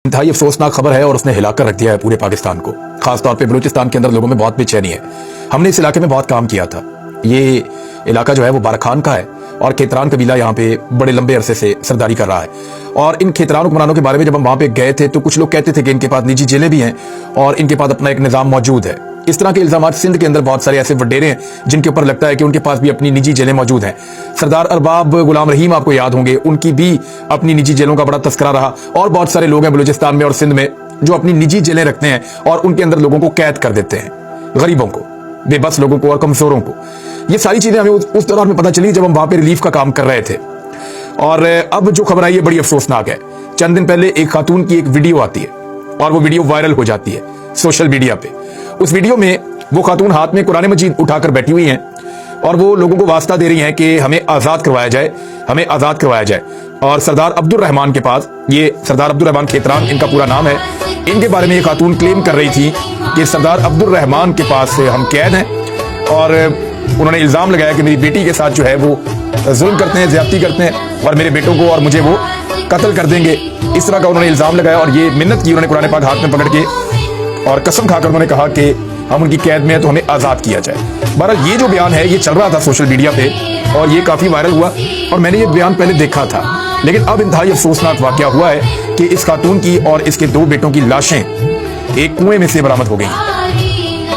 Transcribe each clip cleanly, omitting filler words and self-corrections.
इंतहाई अफसोसनाक खबर है और उसने हिलाकर रख दिया है पूरे पाकिस्तान को। खासतौर पे बलूचिस्तान के अंदर लोगों में बहुत बेचैनी है। हमने इस इलाके में बहुत काम किया था। ये इलाका जो है वो बारखान का है और खेतरान कबीला यहाँ पे बड़े लंबे अरसे से सरदारी कर रहा है। और इन खेतरान हुक्मरानों के बारे में जब हम वहाँ पे गए थे तो कुछ लोग कहते थे कि इनके पास निजी जेलें भी हैं और इनके पास अपना एक निज़ाम मौजूद है। इस तरह के इल्जाम सिंध के अंदर बहुत सारे ऐसे वडेरे हैं जिनके ऊपर लगता है कि उनके पास भी अपनी निजी जेलें मौजूद हैं। सरदार अरबाब गुलाम रहीम आपको याद होंगे, उनकी भी अपनी निजी जेलों का बड़ा तस्करा रहा। और बहुत सारे लोग हैं बलूचिस्तान में और सिंध में जो अपनी निजी जेलें रखते हैं और उनके अंदर लोगों को कैद कर देते हैं, गरीबों को, बेबस लोगों को और कमजोरों को। ये सारी चीजें हमें उस दौरान में पता चली जब हम वहां पे रिलीफ का काम कर रहे थे। और अब जो खबर आई है बड़ी अफसोसनाक है। चंद दिन पहले एक खातून की एक वीडियो आती है और वो वीडियो वायरल हो जाती है सोशल मीडिया पे। उस वीडियो में वो खातून हाथ में कुरान मजीद उठाकर बैठी हुई हैं और वो लोगों को वास्ता दे रही हैं कि हमें आजाद करवाया जाए, हमें आजाद करवाया जाए। और सरदार अब्दुल रहमान के पास, ये सरदार अब्दुल रहमान खेतरान इनका पूरा नाम है, इनके बारे में ये खातून क्लेम कर रही थी कि सरदार अब्दुल रहमान के पास हम कैद हैं और उन्होंने इल्जाम लगाया कि मेरी बेटी के साथ जो है वो जुल्म करते हैं, ज्यादती करते हैं और मेरे बेटों को और मुझे वो कत्ल कर देंगे। इस तरह का उन्होंने इल्जाम लगाया और ये मिन्नत की उन्होंने कुरान पाक हाथ में पकड़ के और कसम खाकर उन्होंने कहा कि हम उनकी कैद में हैं तो हमें आजाद किया जाए। बहरहाल ये जो बयान है ये चल रहा था सोशल मीडिया पे और ये काफी वायरल हुआ और मैंने ये बयान पहले देखा था। लेकिन अब इंतहाई अफसोसनाक वाकया हुआ है कि इस खातून की और इसके दो बेटों की लाशें एक कुएं में से बरामद हो गई,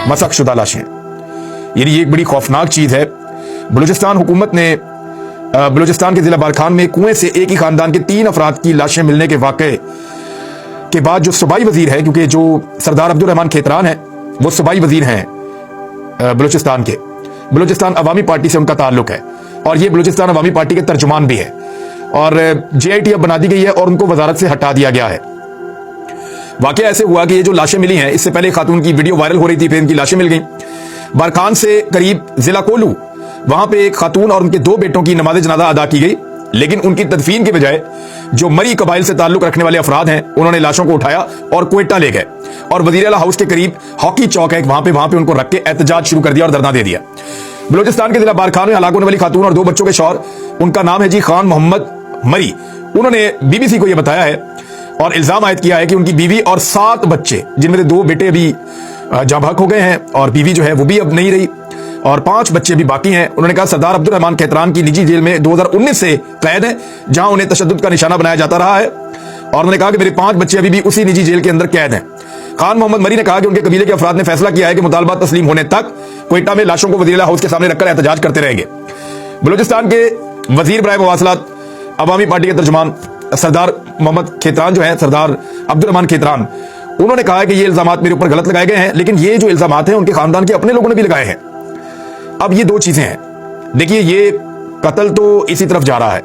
मसकशुदा लाशें। ये एक बड़ी खौफनाक चीज है। बलूचिस्तान हुकूमत ने बलूचिस्तान के जिला बारखान में कुएं से एक ही खानदान के 3 अफराद की लाशें मिलने के वाकये के बाद जो सूबाई वजीर है, क्योंकि जो सरदार अब्दुल रहमान खेतरान है वो सूबाई वजीर हैं बलूचिस्तान के, बलूचिस्तान अवामी पार्टी से उनका ताल्लुक है और ये बलूचिस्तान अवामी पार्टी के तर्जुमान भी है और JIT अब बना दी गई है और उनको वजारत से हटा दिया गया है। वाकया ऐसे हुआ कि ये जो लाशें मिली हैं, इससे पहले खातून की वीडियो वायरल हो रही थी, फिर इनकी लाशें मिल गई। बारखान से करीब जिला कोलू, वहां पे एक खातून और उनके 2 बेटों की नमाज जनाजा अदा की गई, लेकिन उनकी तदफीन के बजाय जो मरी कबाइल से ताल्लुक रखने वाले अफराद हैं उन्होंने लाशों को उठाया और क्वेटा ले गए और वजीर आला हाउस के करीब हॉकी चौक है वहां पे उनको रख के एहतजाज शुरू कर दिया और धरना दे दिया। बलूचिस्तान के जिला बारखान में हलाक होने वाली खातून और 2 बच्चों के शौहर, उनका नाम है जी खान मोहम्मद मरी, उन्होंने BBC को यह बताया है और इल्जाम आयद किया है कि उनकी बीवी और 7 बच्चे, जिनमें से 2 बेटे अभी जाँ बहक हो गए हैं और बीवी जो है वो भी अब नहीं रही और 5 बच्चे भी बाकी हैं। उन्होंने कहा सरदार अब्दुल रहमान खेतरान की निजी जेल में 2019 से कैद है जहां उन्हें तशद्दुद का निशाना बनाया जाता रहा है और उन्होंने कहा कि मेरे 5 बच्चे अभी भी उसी निजी जेल के अंदर कैद हैं। खान मोहम्मद मरी ने कहा कि उनके कबीले के अफराद ने फैसला किया है कि मुतालबा तस्लीम होने तक क्वेटा में लाशों को वजीर आला हाउस के सामने रखकर एहतजाज करते रहेंगे। बलूचिस्तान के वजीर बराए मवासलात अवामी पार्टी के तर्जुमान सरदार मोहम्मद खेतरान जो है, सरदार अब्दुल रहमान खेतरान, उन्होंने कहा कि ये इल्जामात मेरे ऊपर गलत लगाए गए हैं, लेकिन ये जो इल्जामात हैं उनके खानदान के अपने लोगों ने भी लगाए हैं। अब ये 2 चीजें हैं। देखिए, ये कत्ल तो इसी तरफ जा रहा है।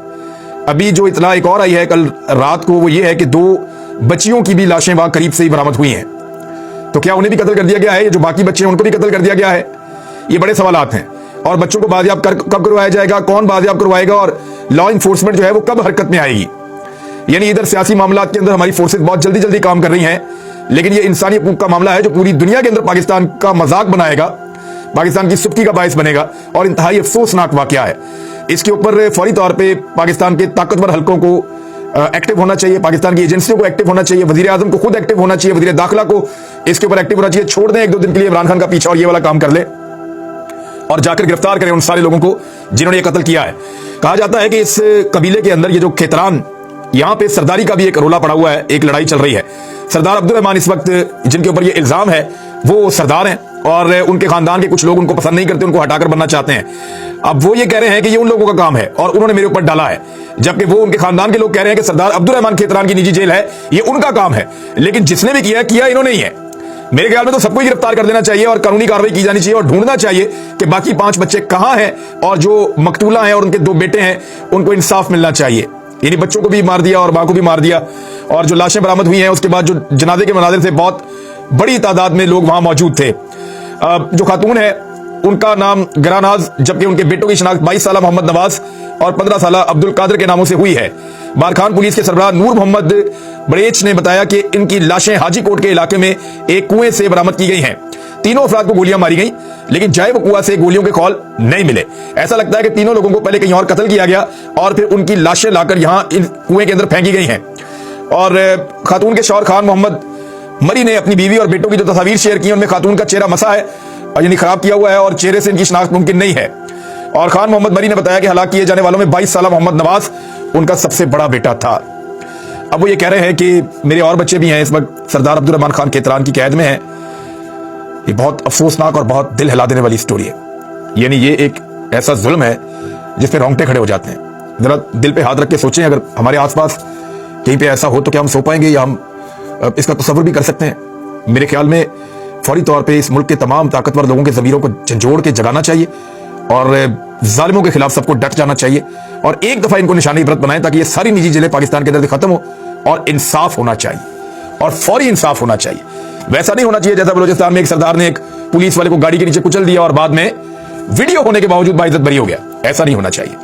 अभी जो इतला एक और आई है कल रात को, वो ये है कि 2 बच्चियों की भी लाशें वहां करीब से ही बरामद हुई हैं। तो क्या उन्हें भी कत्ल कर दिया गया है? ये जो बाकी बच्चे हैं उनको भी कत्ल कर दिया गया है? ये बड़े सवालात हैं। और बच्चों को बाजियाब कब करवाया जाएगा, कौन बाजियाब करवाएगा और लॉ इन्फोर्समेंट जो है वो कब हरकत में आएगी? यानी इधर सियासी मामलात के अंदर हमारी फोर्सेज बहुत जल्दी जल्दी काम कर रही हैं, लेकिन ये इंसानी हकूक का मामला है जो पूरी दुनिया के अंदर पाकिस्तान का मजाक बनाएगा, पाकिस्तान की सुर्खी का बायस बनेगा और इंतहाई अफसोसनाक वाकया है। इसके ऊपर फौरी तौर पे पाकिस्तान के ताकतवर हलकों को एक्टिव होना चाहिए, पाकिस्तान की एजेंसियों को एक्टिव होना चाहिए, वजीर आजम को खुद एक्टिव होना चाहिए, वजीर दाखिला को इसके ऊपर एक्टिव होना चाहिए। छोड़ दें 1-2 दिन के लिए इमरान खान का पीछा और ये वाला काम कर ले और जाकर गिरफ्तार करें उन सारे लोगों को जिन्होंने ये कत्ल किया है। कहा जाता है कि इस कबीले के अंदर ये जो खेतरान, यहां पे सरदारी का भी एक रोला पड़ा हुआ है, एक लड़ाई चल रही है। सरदार अब्दुल रहमान इस वक्त जिनके ऊपर ये इल्जाम है वो सरदार हैं और उनके खानदान के कुछ लोग उनको पसंद नहीं करते, उनको हटाकर बनना चाहते हैं। अब वो ये कह रहे हैं कि ये उन लोगों का काम है और उन्होंने मेरे ऊपर डाला है, जबकि वो उनके खानदान के लोग कह रहे हैं कि सरदार अब्दुल रहमान खेतरान की निजी जेल है, ये उनका काम है। लेकिन जिसने भी किया इन्होंने ही है। मेरे ख्याल में तो सबको गिरफ्तार कर देना चाहिए और कानूनी कार्रवाई की जानी चाहिए और ढूंढना चाहिए कि बाकी 5 बच्चे कहां हैं और जो मकतूला हैं और उनके 2 बेटे हैं उनको इंसाफ मिलना चाहिए। यानी बच्चों को भी मार दिया और मां को भी मार दिया और जो लाशें बरामद हुई हैं उसके बाद जो जनाजे के मनाजिर से बहुत बड़ी तादाद में लोग वहां मौजूद थे। जो खातून है उनका नाम गरानाज, जबकि उनके बेटों की शिनाख्त 22 साल मोहम्मद नवाज और 15 साल अब्दुल कादिर के नामों से हुई है। बारखान पुलिस के सरबराह नूर मोहम्मद बड़ेच ने बताया कि इनकी लाशें हाजी कोट के इलाके में एक कुएं से बरामद की गई हैं। तीनों अफराद को गोलियां मारी गई, लेकिन जाए वकुआ से गोलियों के कॉल नहीं मिले। ऐसा लगता है कि तीनों लोगों को पहले कहीं और कत्ल किया गया और फिर उनकी लाशें लाकर यहां कुएं के अंदर फेंकी गई हैं। और खातून के शौहर खान मोहम्मद मरी ने अपनी बीवी और बेटों की जो तस्वीर शेयर की उनमें खातून का चेहरा मसा है, यानी खराब किया हुआ है, और चेहरे से इनकी शिनाख्त मुमकिन नहीं है। और खान मोहम्मद मरी ने बताया कि हलाक किए जाने वालों में 22 साल मोहम्मद नवाज उनका सबसे बड़ा बेटा था। अब वो ये कह रहे हैं कि मेरे और बच्चे भी हैं, इस वक्त सरदार अब्दुर्रहमान खान केतरान की कैद में हैं। ये बहुत अफसोसनाक और बहुत दिल हिला देने वाली स्टोरी है। यानी ये एक ऐसा जुल्म है जिस पे रोंगटे खड़े हो जाते हैं। जरा दिल पे हाथ रख के सोचें, अगर हमारे आसपास कहीं पे ऐसा हो तो क्या हम सो पाएंगे, या हम इसका तसव्वुर भी कर सकते हैं? मेरे ख्याल में फौरी तौर पे इस मुल्क के तमाम ताकतवर लोगों के ज़मीरों को झंझोड़ के जगाना चाहिए और जालिमों के खिलाफ सबको डट जाना चाहिए और एक दफा इनको निशानी इबरत बनाएं, ताकि ये सारी निजी जेलें पाकिस्तान के अंदर खत्म हो और इंसाफ होना चाहिए और फौरी इंसाफ होना चाहिए। वैसा नहीं होना चाहिए जैसा बलूचिस्तान में एक सरदार ने एक पुलिस वाले को गाड़ी के नीचे कुचल दिया और बाद में वीडियो होने के बावजूद बाइज्जत बरी हो गया। ऐसा नहीं होना चाहिए।